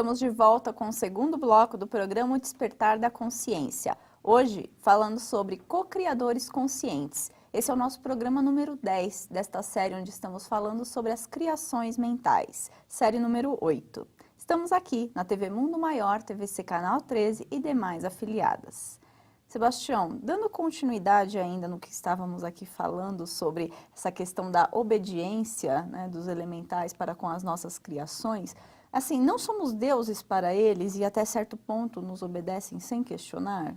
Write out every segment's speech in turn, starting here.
Estamos de volta com o segundo bloco do programa O Despertar da Consciência. Hoje, falando sobre co-criadores conscientes. Esse é o nosso programa número 10 desta série, onde estamos falando sobre as criações mentais. Série número 8. Estamos aqui na TV Mundo Maior, TVC Canal 13 e demais afiliadas. Sebastião, dando continuidade ainda no que estávamos aqui falando sobre essa questão da obediência, né, dos elementais para com as nossas criações, assim, não somos deuses para eles e até certo ponto nos obedecem sem questionar?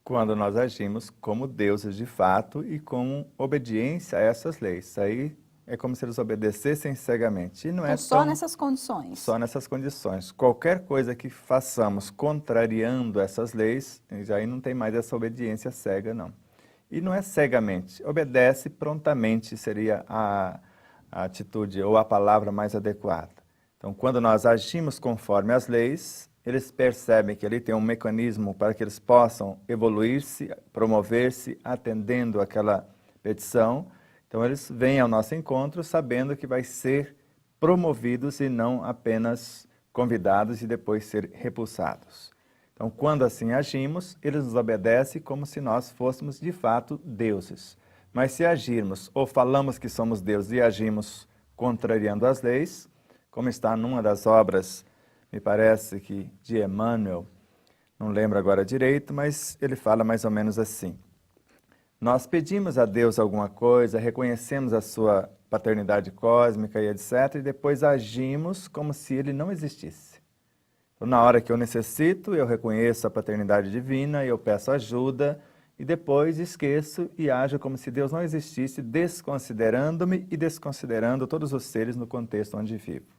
Quando nós agimos como deuses de fato e com obediência a essas leis. Isso aí é como se eles obedecessem cegamente. E não então, é só nessas condições? Só nessas condições. Qualquer coisa que façamos contrariando essas leis, aí não tem mais essa obediência cega, não. E não é cegamente, obedece prontamente, seria a atitude ou a palavra mais adequada. Então, quando nós agimos conforme as leis, eles percebem que ali tem um mecanismo para que eles possam evoluir-se, promover-se, atendendo aquela petição. Então, eles vêm ao nosso encontro sabendo que vai ser promovidos e não apenas convidados e depois ser repulsados. Então, quando assim agimos, eles nos obedecem como se nós fôssemos de fato deuses. Mas se agirmos ou falamos que somos deuses e agimos contrariando as leis, como está numa das obras, me parece que de Emmanuel, não lembro agora direito, mas ele fala mais ou menos assim: nós pedimos a Deus alguma coisa, reconhecemos a sua paternidade cósmica e etc., e depois agimos como se ele não existisse. Então, na hora que eu necessito, eu reconheço a paternidade divina, eu peço ajuda, e depois esqueço e ajo como se Deus não existisse, desconsiderando-me e desconsiderando todos os seres no contexto onde vivo.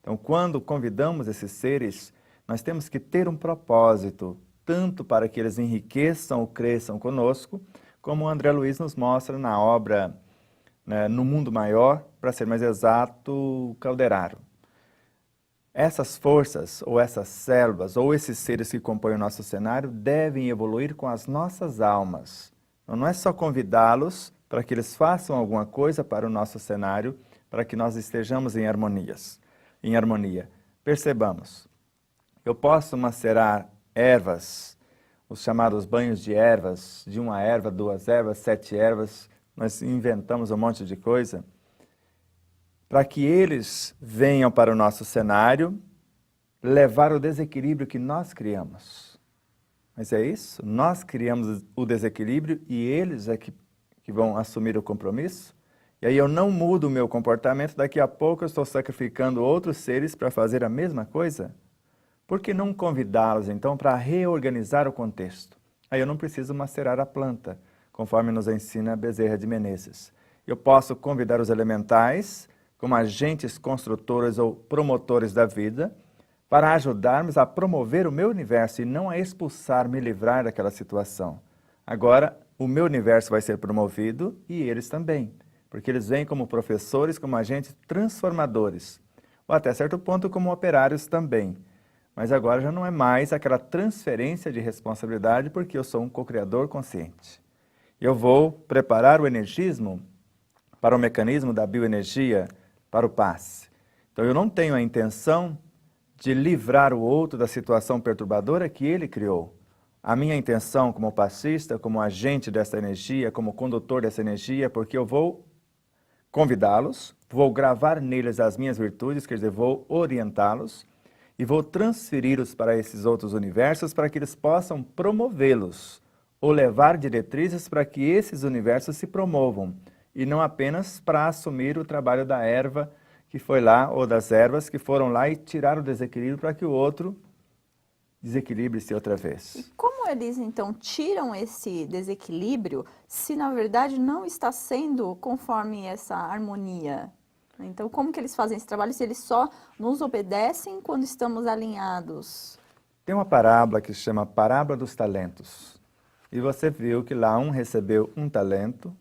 Então, quando convidamos esses seres, nós temos que ter um propósito, tanto para que eles enriqueçam ou cresçam conosco, como o André Luiz nos mostra na obra, né, No Mundo Maior, para ser mais exato, Calderaro. Essas forças, ou essas células, ou esses seres que compõem o nosso cenário, devem evoluir com as nossas almas. Então, não é só convidá-los para que eles façam alguma coisa para o nosso cenário, para que nós estejamos em harmonia. Percebamos, eu posso macerar ervas, os chamados banhos de ervas, de uma erva, 2 ervas, 7 ervas, nós inventamos um monte de coisa, para que eles venham para o nosso cenário levar o desequilíbrio que nós criamos. Mas é isso? Nós criamos o desequilíbrio e eles é que vão assumir o compromisso? E aí eu não mudo o meu comportamento, daqui a pouco eu estou sacrificando outros seres para fazer a mesma coisa? Por que não convidá-los, então, para reorganizar o contexto? Aí eu não preciso macerar a planta, conforme nos ensina Bezerra de Menezes. Eu posso convidar os elementais, como agentes construtores ou promotores da vida, para ajudarmos a promover o meu universo e não a expulsar, me livrar daquela situação. Agora, o meu universo vai ser promovido e eles também, porque eles vêm como professores, como agentes transformadores, ou até certo ponto como operários também. Mas agora já não é mais aquela transferência de responsabilidade, porque eu sou um co-criador consciente. Eu vou preparar o energismo para o mecanismo da bioenergia, para o passe. Então eu não tenho a intenção de livrar o outro da situação perturbadora que ele criou. A minha intenção como passista, como agente dessa energia, como condutor dessa energia, porque eu vou convidá-los, vou gravar neles as minhas virtudes, quer dizer, vou orientá-los, e vou transferi-los para esses outros universos para que eles possam promovê-los ou levar diretrizes para que esses universos se promovam e não apenas para assumir o trabalho da erva que foi lá ou das ervas que foram lá e tirar o desequilíbrio para que o outro desequilibre-se outra vez. E como eles então tiram esse desequilíbrio se na verdade não está sendo conforme essa harmonia? Então, como que eles fazem esse trabalho se eles só nos obedecem quando estamos alinhados? Tem uma parábola que se chama Parábola dos Talentos. E você viu que lá um recebeu 1 talento,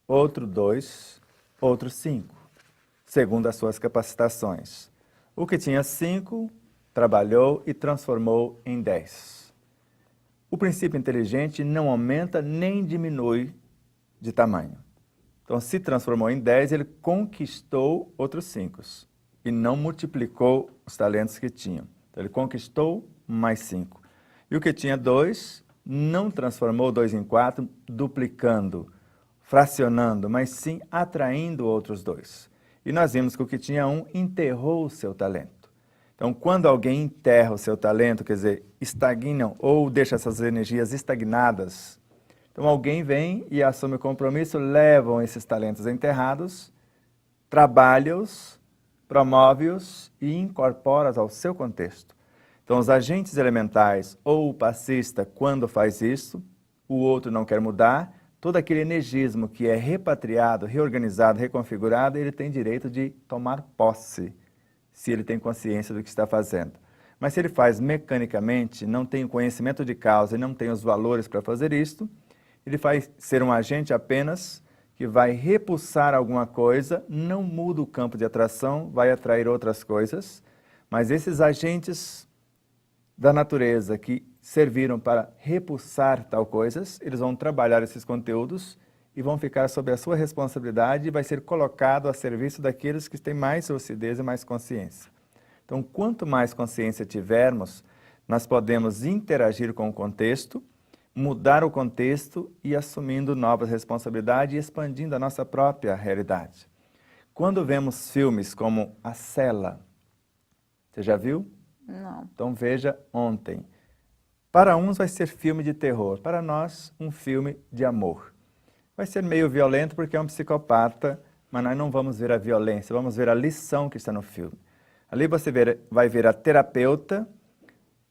outro 2, outro 5, segundo as suas capacitações. O que tinha 5, trabalhou e transformou em 10. O princípio inteligente não aumenta nem diminui de tamanho. Então, se transformou em 10, ele conquistou outros 5 e não multiplicou os talentos que tinham. Então, ele conquistou mais 5. E o que tinha 2, não transformou 2 em 4, duplicando, fracionando, mas sim atraindo outros 2. E nós vimos que o que tinha 1 enterrou o seu talento. Então, quando alguém enterra o seu talento, quer dizer, estagnam ou deixa essas energias estagnadas, então alguém vem e assume o compromisso, levam esses talentos enterrados, trabalha-os, promove-os e incorpora-os ao seu contexto. Então, os agentes elementais ou o passista, quando faz isso, o outro não quer mudar, todo aquele energismo que é repatriado, reorganizado, reconfigurado, ele tem direito de tomar posse, se ele tem consciência do que está fazendo. Mas se ele faz mecanicamente, não tem o conhecimento de causa e não tem os valores para fazer isto, ele vai ser um agente apenas que vai repulsar alguma coisa, não muda o campo de atração, vai atrair outras coisas, mas esses agentes da natureza que serviram para repulsar tal coisas, eles vão trabalhar esses conteúdos e vão ficar sob a sua responsabilidade e vai ser colocado a serviço daqueles que têm mais lucidez e mais consciência. Então, quanto mais consciência tivermos, nós podemos interagir com o contexto, mudar o contexto e assumindo novas responsabilidades e expandindo a nossa própria realidade. Quando vemos filmes como A Cela, você já viu? Não. Então veja ontem. Para uns vai ser filme de terror, para nós um filme de amor. Vai ser meio violento porque é um psicopata, mas nós não vamos ver a violência, vamos ver a lição que está no filme. Ali você vai ver a terapeuta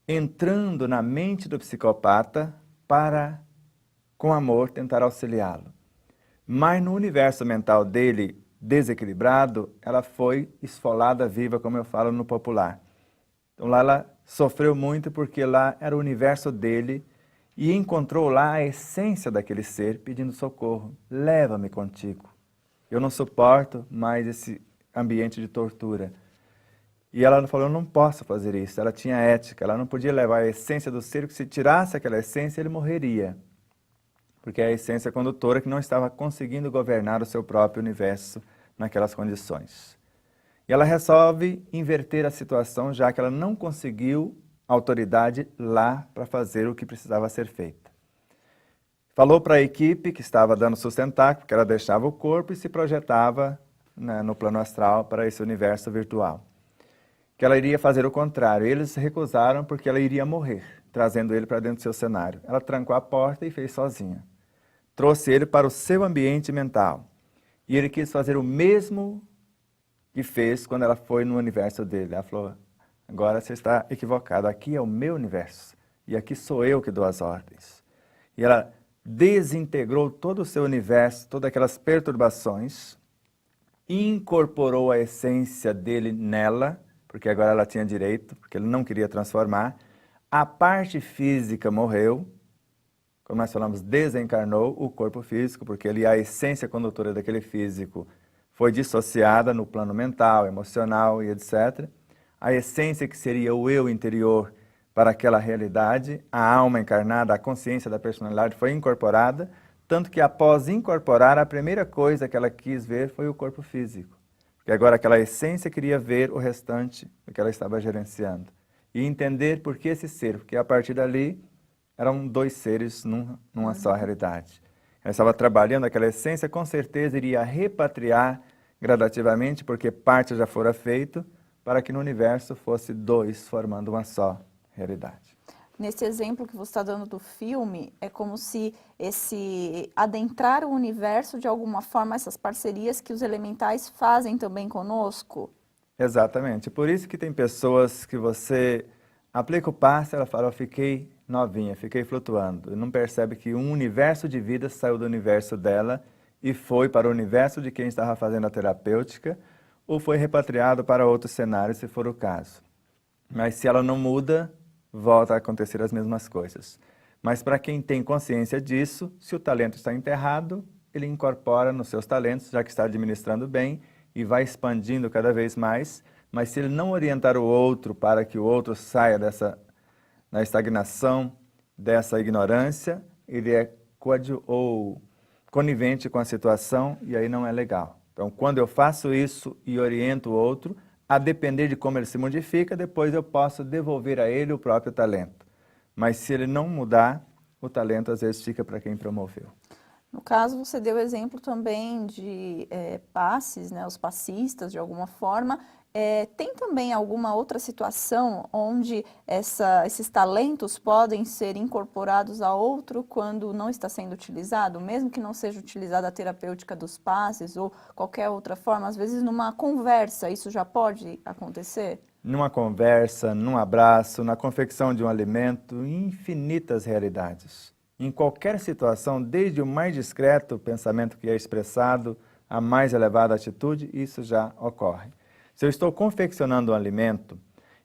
entrando na mente do psicopata para, com amor, tentar auxiliá-lo. Mas no universo mental dele, desequilibrado, ela foi esfolada viva, como eu falo no popular. Então lá ela sofreu muito porque lá era o universo dele e encontrou lá a essência daquele ser pedindo socorro. Leva-me contigo. Eu não suporto mais esse ambiente de tortura. E ela falou, eu não posso fazer isso. Ela tinha ética, ela não podia levar a essência do ser, porque se tirasse aquela essência, ele morreria. Porque é a essência condutora que não estava conseguindo governar o seu próprio universo naquelas condições. E ela resolve inverter a situação, já que ela não conseguiu autoridade lá para fazer o que precisava ser feito. Falou para a equipe que estava dando sustentáculo, porque ela deixava o corpo e se projetava, né, no plano astral para esse universo virtual. Que ela iria fazer o contrário. Eles recusaram porque ela iria morrer, trazendo ele para dentro do seu cenário. Ela trancou a porta e fez sozinha. Trouxe ele para o seu ambiente mental. E ele quis fazer o mesmo que fez quando ela foi no universo dele. Ela falou, agora você está equivocado, aqui é o meu universo, e aqui sou eu que dou as ordens. E ela desintegrou todo o seu universo, todas aquelas perturbações, incorporou a essência dele nela, porque agora ela tinha direito, porque ele não queria transformar. A parte física morreu, como nós falamos, desencarnou o corpo físico, porque ele, a essência condutora daquele físico foi dissociada no plano mental, emocional e etc. A essência que seria o eu interior para aquela realidade, a alma encarnada, a consciência da personalidade foi incorporada, tanto que após incorporar, a primeira coisa que ela quis ver foi o corpo físico. Porque agora aquela essência queria ver o restante do que ela estava gerenciando. E entender por que esse ser, porque a partir dali eram 2 seres numa só realidade. Ela estava trabalhando aquela essência, com certeza iria repatriar gradativamente, porque parte já fora feito, para que no universo fosse 2 formando uma só realidade. Nesse exemplo que você está dando do filme, é como se esse adentrar o universo, de alguma forma, essas parcerias que os elementais fazem também conosco? Exatamente. Por isso que tem pessoas que você aplica o passe, ela fala, eu fiquei novinha, fiquei flutuando. E não percebe que um universo de vida saiu do universo dela e foi para o universo de quem estava fazendo a terapêutica, ou foi repatriado para outro cenário, se for o caso. Mas se ela não muda, volta a acontecer as mesmas coisas. Mas para quem tem consciência disso, se o talento está enterrado, ele incorpora nos seus talentos, já que está administrando bem, e vai expandindo cada vez mais. Mas se ele não orientar o outro para que o outro saia na estagnação, dessa ignorância, ele é conivente com a situação e aí não é legal. Então, quando eu faço isso e oriento o outro, a depender de como ele se modifica, depois eu posso devolver a ele o próprio talento. Mas se ele não mudar, o talento às vezes fica para quem promoveu. No caso, você deu exemplo também de passes, né, os passistas, de alguma forma. Tem também alguma outra situação onde esses talentos podem ser incorporados a outro quando não está sendo utilizado, mesmo que não seja utilizada a terapêutica dos passes ou qualquer outra forma? Às vezes, numa conversa, isso já pode acontecer? Numa conversa, num abraço, na confecção de um alimento, infinitas realidades. Em qualquer situação, desde o mais discreto pensamento que é expressado, a mais elevada atitude, isso já ocorre. Se eu estou confeccionando um alimento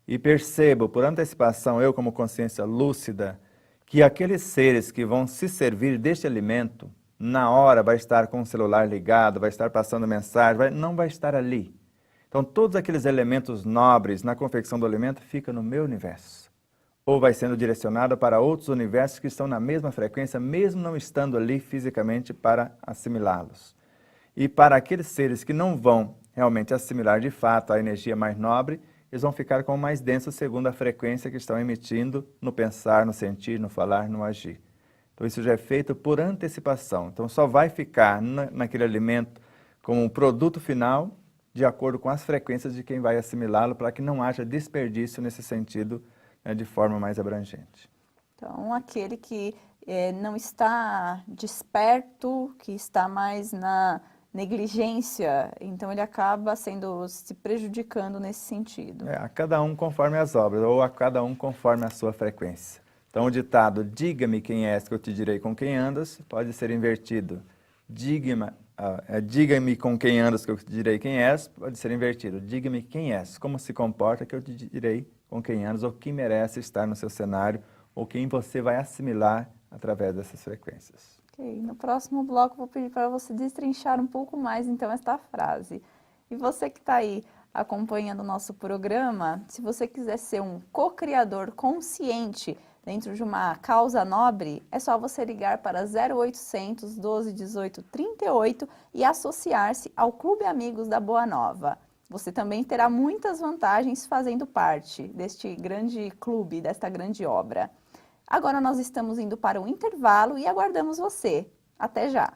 e percebo por antecipação, eu como consciência lúcida, que aqueles seres que vão se servir deste alimento, na hora vai estar com o celular ligado, vai estar passando mensagem, não vai estar ali. Então todos aqueles elementos nobres na confecção do alimento ficam no meu universo. Ou vai sendo direcionado para outros universos que estão na mesma frequência, mesmo não estando ali fisicamente para assimilá-los. E para aqueles seres que não vão realmente assimilar de fato a energia mais nobre, eles vão ficar com o mais denso segundo a frequência que estão emitindo no pensar, no sentir, no falar, no agir. Então isso já é feito por antecipação. Então só vai ficar naquele alimento como um produto final de acordo com as frequências de quem vai assimilá-lo, para que não haja desperdício nesse sentido, né, de forma mais abrangente. Então, aquele que não está desperto, que está mais na negligência, então ele acaba se prejudicando nesse sentido. A cada um conforme as obras, ou a cada um conforme a sua frequência. Então o ditado, diga-me quem és que eu te direi com quem andas, pode ser invertido. Diga-me com quem andas que eu te direi quem és, pode ser invertido. Diga-me quem és, como se comporta que eu te direi com quem andas, ou quem merece estar no seu cenário, ou quem você vai assimilar através dessas frequências. Ok, no próximo bloco vou pedir para você destrinchar um pouco mais então esta frase. E você que está aí acompanhando o nosso programa, se você quiser ser um co-criador consciente dentro de uma causa nobre, é só você ligar para 0800 12 18 38 e associar-se ao Clube Amigos da Boa Nova. Você também terá muitas vantagens fazendo parte deste grande clube, desta grande obra. Agora nós estamos indo para um intervalo e aguardamos você. Até já!